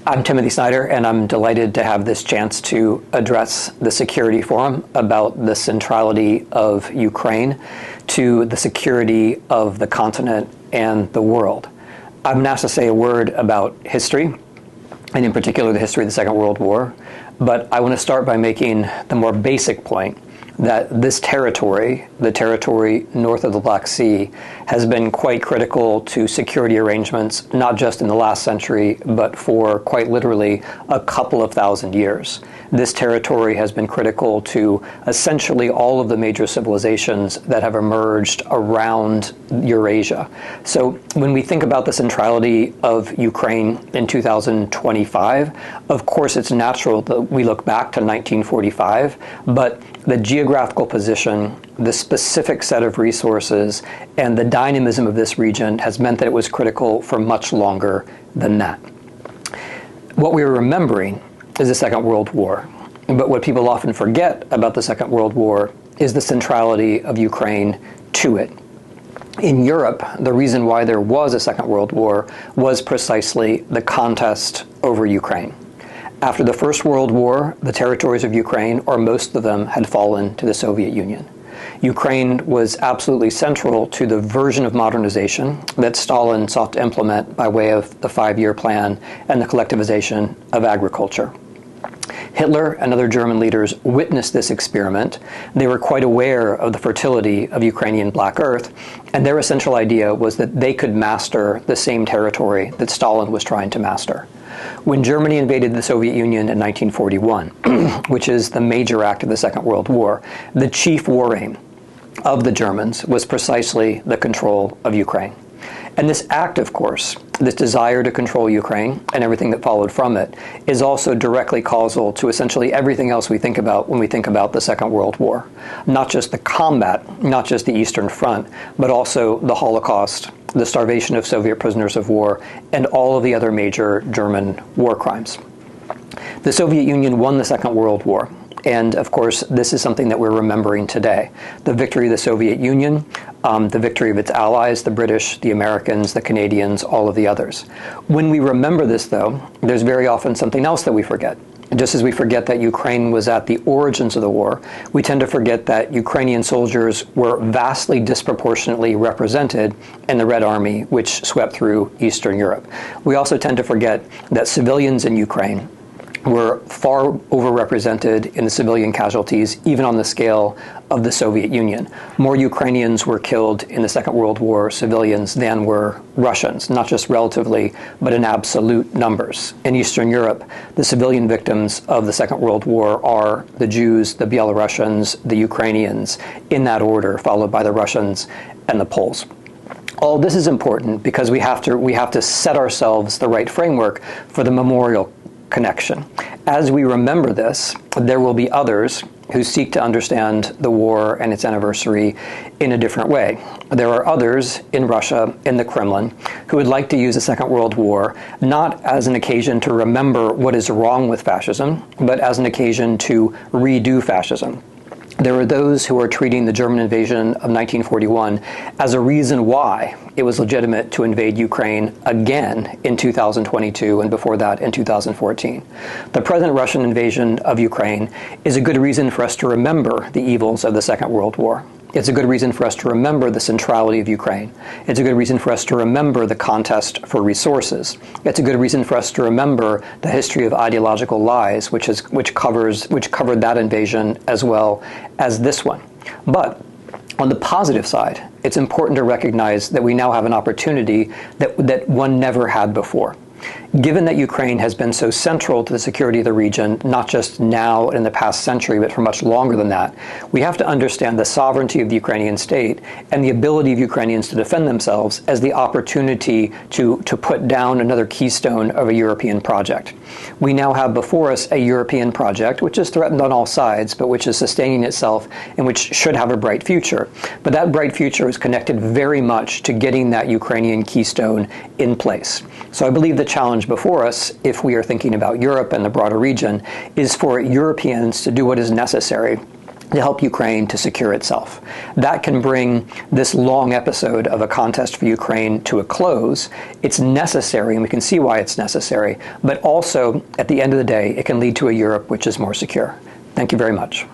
I'm Timothy Snyder, and I'm delighted to have this chance to address the Security Forum about the centrality of Ukraine to the security of the continent and the world. I've been asked to say a word about history, and in particular the history of the Second World War, but I want to start by making the more basic point that this territory, the territory north of the Black Sea, has been quite critical to security arrangements, not just in the last century, but for quite literally a couple of thousand years. This territory has been critical to essentially all of the major civilizations that have emerged around Eurasia. So when we think about the centrality of Ukraine in 2025, of course it's natural that we look back to 1945, but the geographical position, the specific set of resources, and the dynamism of this region has meant that it was critical for much longer than that. What we're remembering is the Second World War, but what people often forget about the Second World War is the centrality of Ukraine to it. In Europe, the reason why there was a Second World War was precisely the contest over Ukraine. After the First World War, the territories of Ukraine, or most of them, had fallen to the Soviet Union. Ukraine was absolutely central to the version of modernization that Stalin sought to implement by way of the five-year plan and the collectivization of agriculture. Hitler and other German leaders witnessed this experiment. They were quite aware of the fertility of Ukrainian Black Earth, and their essential idea was that they could master the same territory that Stalin was trying to master. When Germany invaded the Soviet Union in 1941, which is the major act of the Second World War, the chief war aim of the Germans was precisely the control of Ukraine. And this act, of course, this desire to control Ukraine and everything that followed from it, is also directly causal to essentially everything else we think about when we think about the Second World War. Not just the combat, not just the Eastern Front, but also the Holocaust, the starvation of Soviet prisoners of war, and all of the other major German war crimes. The Soviet Union won the Second World War. And of course, this is something that we're remembering today. The victory of the Soviet Union, the victory of its allies, the British, the Americans, the Canadians, all of the others. When we remember this, though, there's very often something else that we forget. Just as we forget that Ukraine was at the origins of the war, we tend to forget that Ukrainian soldiers were vastly disproportionately represented in the Red Army, which swept through Eastern Europe. We also tend to forget that civilians in Ukraine were far overrepresented in the civilian casualties, even on the scale of the Soviet Union. More Ukrainians were killed in the Second World War, civilians, than were Russians, not just relatively, but in absolute numbers. In Eastern Europe, the civilian victims of the Second World War are the Jews, the Belarusians, the Ukrainians, in that order, followed by the Russians and the Poles. All this is important because we have to set ourselves the right framework for the memorial connection. As we remember this, there will be others who seek to understand the war and its anniversary in a different way. There are others in Russia, in the Kremlin, who would like to use the Second World War not as an occasion to remember what is wrong with fascism, but as an occasion to redo fascism. There are those who are treating the German invasion of 1941 as a reason why it was legitimate to invade Ukraine again in 2022 and before that in 2014. The present Russian invasion of Ukraine is a good reason for us to remember the evils of the Second World War. It's a good reason for us to remember the centrality of Ukraine. It's a good reason for us to remember the contest for resources. It's a good reason for us to remember the history of ideological lies, which covered that invasion as well as this one. But on the positive side, it's important to recognize that we now have an opportunity that one never had before. Given that Ukraine has been so central to the security of the region, not just now in the past century, but for much longer than that, we have to understand the sovereignty of the Ukrainian state and the ability of Ukrainians to defend themselves as the opportunity to put down another keystone of a European project. We now have before us a European project, which is threatened on all sides, but which is sustaining itself and which should have a bright future. But that bright future is connected very much to getting that Ukrainian keystone in place. So I believe the challenge before us, if we are thinking about Europe and the broader region, is for Europeans to do what is necessary to help Ukraine to secure itself. That can bring this long episode of a contest for Ukraine to a close. It's necessary, and we can see why it's necessary, but also, at the end of the day, it can lead to a Europe which is more secure. Thank you very much.